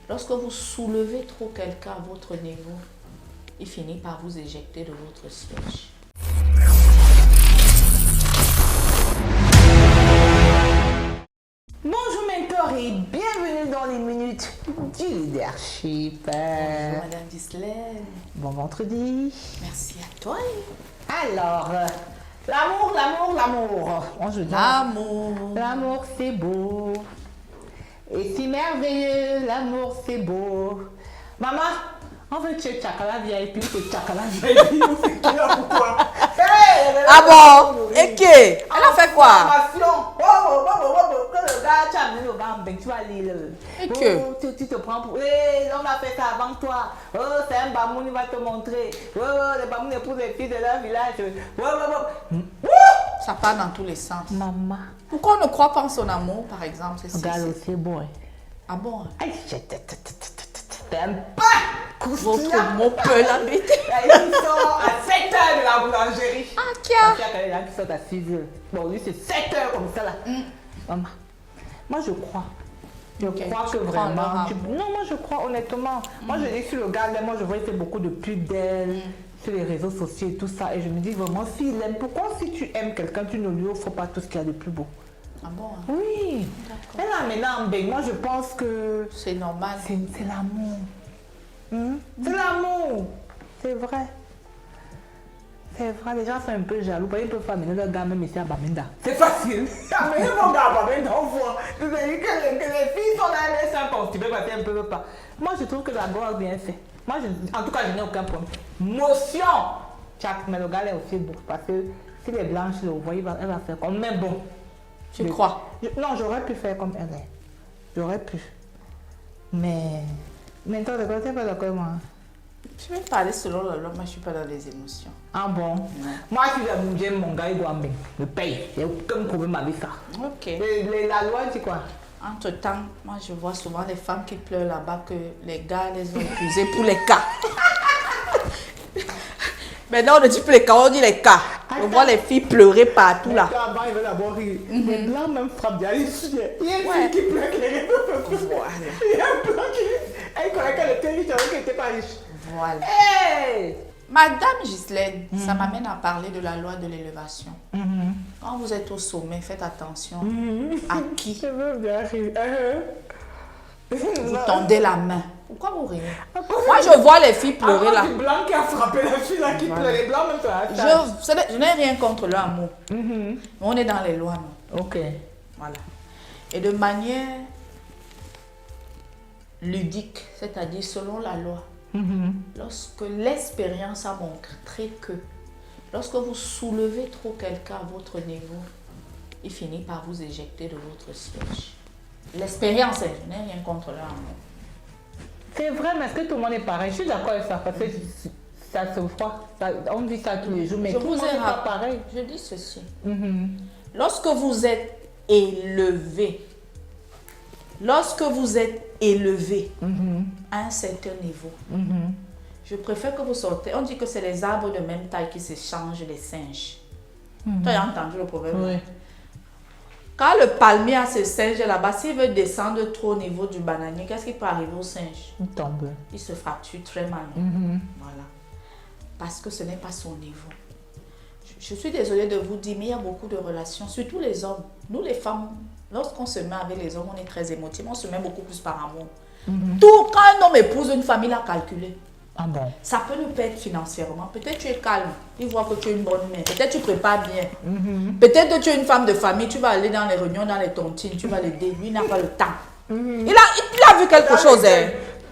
Lorsque vous soulevez trop quelqu'un à votre niveau, il finit par vous éjecter de votre siège. Bonjour mentor et bienvenue dans les minutes du leadership. Bonjour Madame Ghislaine. Bon vendredi. Merci à toi. Alors, l'amour. Bon, je dis, l'amour c'est beau. Et si merveilleux, l'amour c'est beau. Maman, on veut tuer Chakala VIP, c'est Chakala VIP. Pourquoi? Ah bon? Et qui? Elle a fait quoi? Tu vas lire. Et que? Tu te prends pour. On a fait ça avant toi. Oh, c'est un bamoun, il va te montrer. Oh, les bamoun épousent les filles de leur village. Ça part dans tous les sens. Maman. Pourquoi on ne croit pas en son amour, par exemple? Regarde, c'est bon. Ah bon? Aïe, t'aimes pas. Votre mot peut l'embêter. Ils sont à 7 heures de la boulangerie. Ah, tiens. Il y a là qui sortent à 6 heures. Bon, lui, c'est 7 heures comme ça là. Maman, moi je crois. Je crois que vraiment. Non, moi je crois honnêtement. Moi je dis que sur le gars, moi je vois qu'il fait beaucoup de pubs d'elle sur les réseaux sociaux et tout ça. Et je me dis vraiment, s'il aime, pourquoi si tu aimes quelqu'un, tu ne lui offres pas tout ce qu'il y a de plus beau? Ah bon? Oui. Elle a maintenant un bang. Moi je pense que. C'est normal. C'est l'amour. C'est l'amour. C'est vrai. C'est vrai, les gens sont un peu jaloux. Ils peuvent pas amener leur gars même ici à Bamenda. C'est facile. Amener mon gars à Bamenda, on voit. Vous avez dit que les filles sont là, elles sont constipées parce qu'elles ne peuvent pas. Moi, je trouve que la go a bien fait. Moi, en tout cas, je n'ai aucun problème. Motion. Mais le gars est aussi beau. Parce que si les blanches le voient, elle va faire comme. Mais bon. Tu crois? Non, j'aurais pu faire comme elle est. J'aurais pu. Mais toi, tu n'es pas d'accord avec moi? Je vais parler selon la loi, moi je ne suis pas dans les émotions. Ah bon? Non. Moi, si j'aime mon gars, il doit me payer. Il n'y a aucun problème avec ça. Ok. La loi dit quoi? Entre-temps, moi je vois souvent les femmes qui pleurent là-bas que les gars les ont épuisées pour les cas. Maintenant on ne dit plus les cas, on dit les cas. On voit les filles pleurer partout là. Avant, ils veulent d'abord rire. Les blancs même frappent bien les sujets. Il y a une fille qui pleure qui les Voilà. Il y a un blanc qui... Elle croyait qu'elle était riche alors qu'elle n'était pas riche. Voilà. Hey! Madame Ghislaine, ça m'amène à parler de la loi de l'élévation. Quand vous êtes au sommet, faites attention à qui Je veux bien rire. vous tendez la main. Pourquoi vous riez? Moi, je vois les filles pleurer là. C'est blanc qui a frappé la fille là qui pleure. Les blancs même sur la Je n'ai rien contre leur amour. Mais on est dans les lois, non? Ok. Voilà. Et de manière ludique, c'est-à-dire selon la loi, lorsque l'expérience a montré que lorsque vous soulevez trop quelqu'un à votre niveau, il finit par vous éjecter de votre siège. L'expérience, je n'ai rien contre leur amour. C'est vrai, mais est-ce que tout le monde est pareil? Je suis d'accord avec ça, parce que ça se voit. On dit ça tous les jours, mais tout le monde n'est pas pareil. Je dis ceci. Lorsque vous êtes élevé, à un certain niveau, je préfère que vous sortez. On dit que c'est les arbres de même taille qui s'échangent les singes. Tu as entendu le proverbe? Oui. Quand le palmier a ce singe là-bas, s'il veut descendre trop au niveau du bananier, qu'est-ce qui peut arriver au singe? Il tombe. Il se fracture très mal. Voilà. Parce que ce n'est pas son niveau. Je suis désolée de vous dire, mais il y a beaucoup de relations, surtout les hommes. Nous les femmes, lorsqu'on se met avec les hommes, on est très émotifs, on se met beaucoup plus par amour. Tout quand un homme épouse une famille, il a calculé. Ah bon? Ça peut nous perdre financièrement. Peut-être tu es calme, il voit que tu es une bonne mère. Peut-être tu prépares bien. Peut-être que tu es une femme de famille, tu vas aller dans les réunions, dans les tontines, tu vas l'aider. Lui, il n'a pas le temps. Il a vu quelque chose.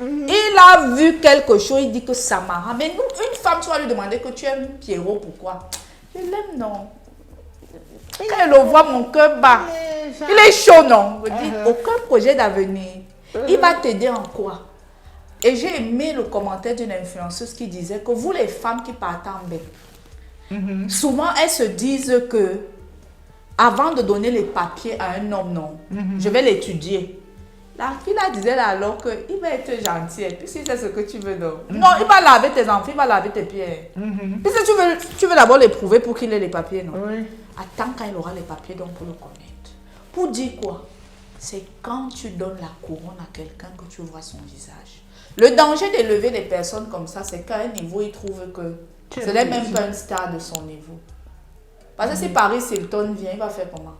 Il a vu quelque chose, il dit que ça marre. Mais nous, une femme, tu vas lui demander que tu aimes Pierrot, pourquoi? Je l'aime, non. Quand elle le voit, mon cœur bat. Il est chaud, non? Je dis, aucun projet d'avenir. Il va t'aider en quoi? Et j'ai aimé le commentaire d'une influenceuse qui disait que vous, les femmes qui partent en bain, souvent elles se disent que avant de donner les papiers à un homme, non, je vais l'étudier. La fille là disait là alors qu'il va être gentil, et puis si c'est ce que tu veux, non. Non, il va laver tes enfants, il va laver tes pieds. Puis si tu veux d'abord l'éprouver pour qu'il ait les papiers, non. Attends quand il aura les papiers donc pour le connaître. Pour dire quoi? c'est quand tu donnes la couronne à quelqu'un que tu vois son visage. Le danger d'élever des personnes comme ça, c'est qu'à un niveau, ils trouvent que ce n'est même pas un star de son niveau. Parce que si Paris Hilton vient, il va faire comment?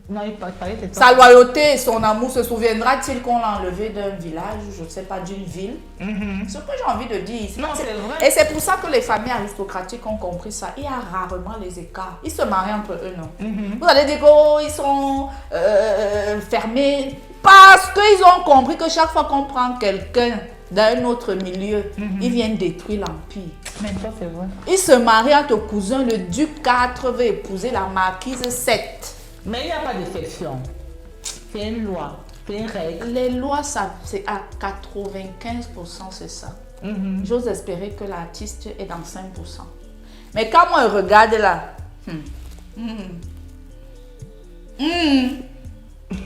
Non, il parle de Sa loyauté et son amour, se souviendra-t-il qu'on l'a enlevé d'un village, je ne sais pas, d'une ville? Ce que j'ai envie de dire. Non, c'est vrai. Et c'est pour ça que les familles aristocratiques ont compris ça. Il y a rarement les écarts. Ils se marient entre eux, non? Vous allez dire qu'ils sont fermés parce qu'ils ont compris que chaque fois qu'on prend quelqu'un d'un autre milieu, ils viennent détruire l'empire. Mais ça, c'est vrai. Ils se marient entre cousins. Le duc 4 veut épouser la marquise 7. Mais il n'y a pas d'exception. C'est une loi, c'est une règle. Les lois, ça, c'est à 95%, c'est ça. J'ose espérer que l'artiste est dans 5%. Mais quand moi je regarde là,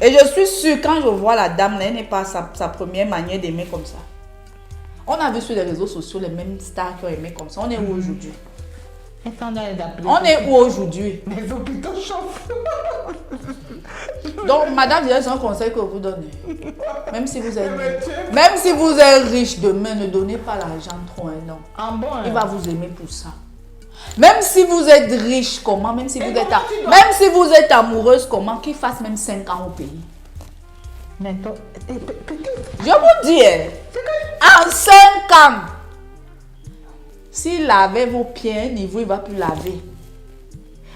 et je suis sûre, quand je vois la dame, elle n'est pas sa première manière d'aimer comme ça. On a vu sur les réseaux sociaux les mêmes stars qui ont aimé comme ça. On est où aujourd'hui? On est où aujourd'hui? Les hôpitaux chauffent. Donc, madame, c'est un conseil que vous donnez. Même si vous êtes riche demain, ne donnez pas l'argent trop à un homme. Il va vous aimer pour ça. Même si vous êtes riche, comment? Même si vous êtes amoureuse, comment? Qu'il fasse même 5 ans au pays. Je vous dis, en 5 ans, s'il lavait vos pieds à un niveau, il ne va plus laver.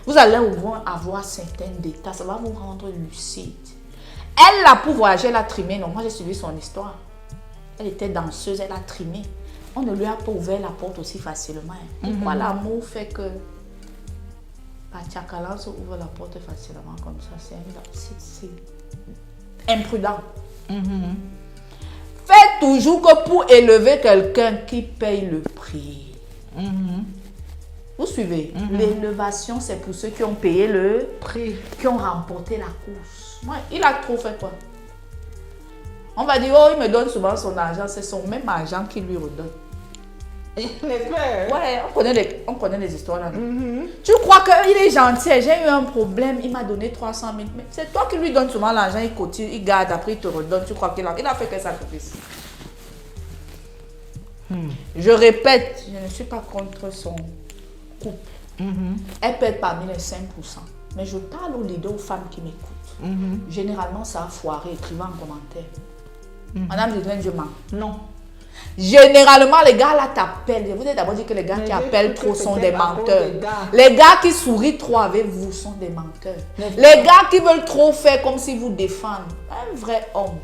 Vous allez avoir certains détails, ça va vous rendre lucide. Elle, là, pour voyager, elle a trimé. Non, moi, j'ai suivi son histoire. Elle était danseuse, elle a trimé. On ne lui a pas ouvert la porte aussi facilement. Pourquoi l'amour fait que Pachakala se ouvre la porte facilement comme ça? C'est imprudent. Faites toujours que pour élever quelqu'un qui paye le prix. Vous suivez? L'élévation, c'est pour ceux qui ont payé le prix, qui ont remporté la course. Ouais, il a trop fait quoi? On va dire, oh, il me donne souvent son argent, c'est son même argent qu'il lui redonne. Ouais, on connaît les histoires là. Tu crois qu'il est gentil, j'ai eu un problème, il m'a donné 300 000. Mais c'est toi qui lui donnes souvent l'argent, il cotise, il garde, après il te redonne. Tu crois qu'il a fait quel sacrifice? Je répète, je ne suis pas contre son couple. Elle peut être parmi les 5%. Mais je parle aux leaders, aux femmes qui m'écoutent. Généralement, ça a foiré, écrivez en commentaire. Madame Ghislaine, je mens. Non. Généralement, les gars là t'appellent. Je vous ai d'abord dit que les gars qui appellent trop sont des menteurs. Les gars qui sourient trop avec vous sont des menteurs. Les gars qui veulent trop faire comme s'ils vous défendent. Un vrai homme.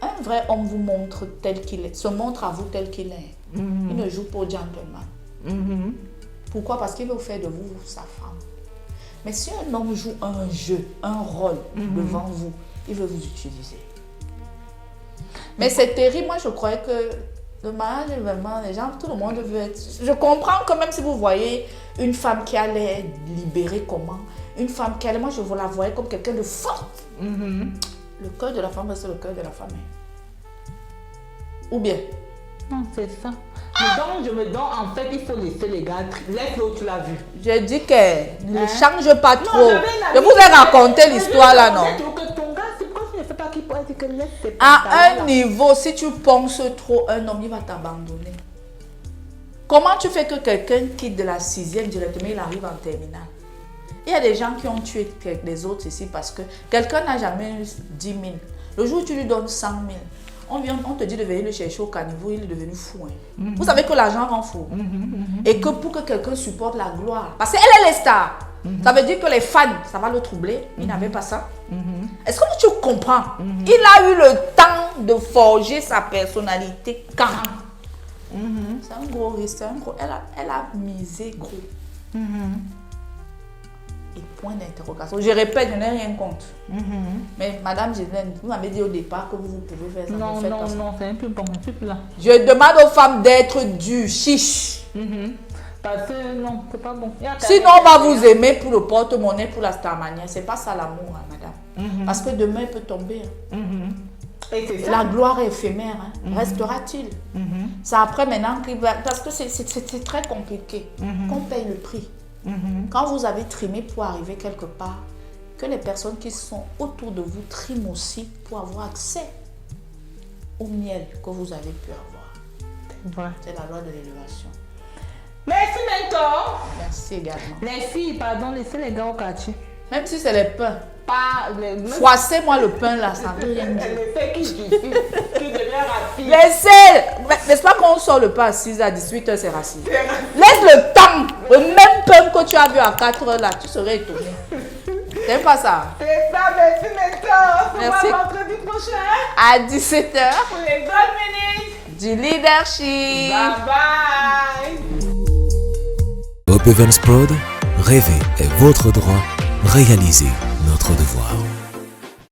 Un vrai homme vous montre tel qu'il est, se montre à vous tel qu'il est. Il ne joue pas au gentleman. Pourquoi? Parce qu'il veut faire de vous sa femme. Mais si un homme joue un jeu, un rôle devant vous, il veut vous utiliser. Mais c'est terrible. Moi, je croyais que le mariage, vraiment, les gens, tout le monde veut être... Je comprends que même si vous voyez une femme qui allait libérer comment, une femme qui allait... Moi, je vous la voyais comme quelqu'un de fort. Le cœur de la femme, c'est le cœur de la femme. Ou bien? Non, c'est ça. Je me donne, en fait, il faut laisser les gars. Laisse-le où tu l'as vu. Je dis que ne change pas trop. Je vous ai raconté l'histoire là, non? À un niveau, si tu penses trop, un homme, il va t'abandonner. Comment tu fais que quelqu'un quitte de la 6e directement, il arrive en terminale? Il y a des gens qui ont tué les autres ici parce que quelqu'un n'a jamais eu 10 000. Le jour où tu lui donnes 100 000, on te dit de venir le chercher au caniveau, il est devenu fou. Vous savez que l'argent rend fou. Et que pour que quelqu'un supporte la gloire, parce qu'elle est les stars, ça veut dire que les fans, ça va le troubler. Il n'avait pas ça. Est-ce que tu comprends? Il a eu le temps de forger sa personnalité quand? C'est un gros risque. Elle a misé gros. Et point d'interrogation. Je répète, je n'ai rien contre. Mais Madame Ghislaine, vous m'avez dit au départ que vous pouvez faire ça. Non, c'est un peu bon, un peu là. Je demande aux femmes d'être du chiche. Parce que non, c'est pas bon. Sinon, on va vous aimer pour le porte-monnaie, pour la starmania. C'est pas ça l'amour, hein, madame. Parce que demain, il peut tomber. La gloire est éphémère. Restera-t-il? C'est après maintenant qu'il va... Parce que c'est très compliqué. Qu'on paye le prix. Quand vous avez trimé pour arriver quelque part, que les personnes qui sont autour de vous triment aussi pour avoir accès au miel que vous avez pu avoir. C'est la loi de l'élévation. Merci, mentor. Merci également. Les filles, pardon, laissez les gars au quartier. Même si c'est les pains. Pas les... Froissez-moi le pain là, ça ne veut rien dire. Laissez qui suffit, qui devient rapide. Laissez. N'est-ce pas qu'on sort le pain à 6h, à 18h, c'est raciste. Laisse le temps. Le même pain que tu as vu à 4h là, tu serais étonné. T'aimes pas ça? C'est ça, merci, mentor. Merci. On va vendredi prochain. À 17h. Pour les 2 minutes. Du leadership. Bye bye. Hope Evans Prod, rêver est votre droit, réalisez notre devoir.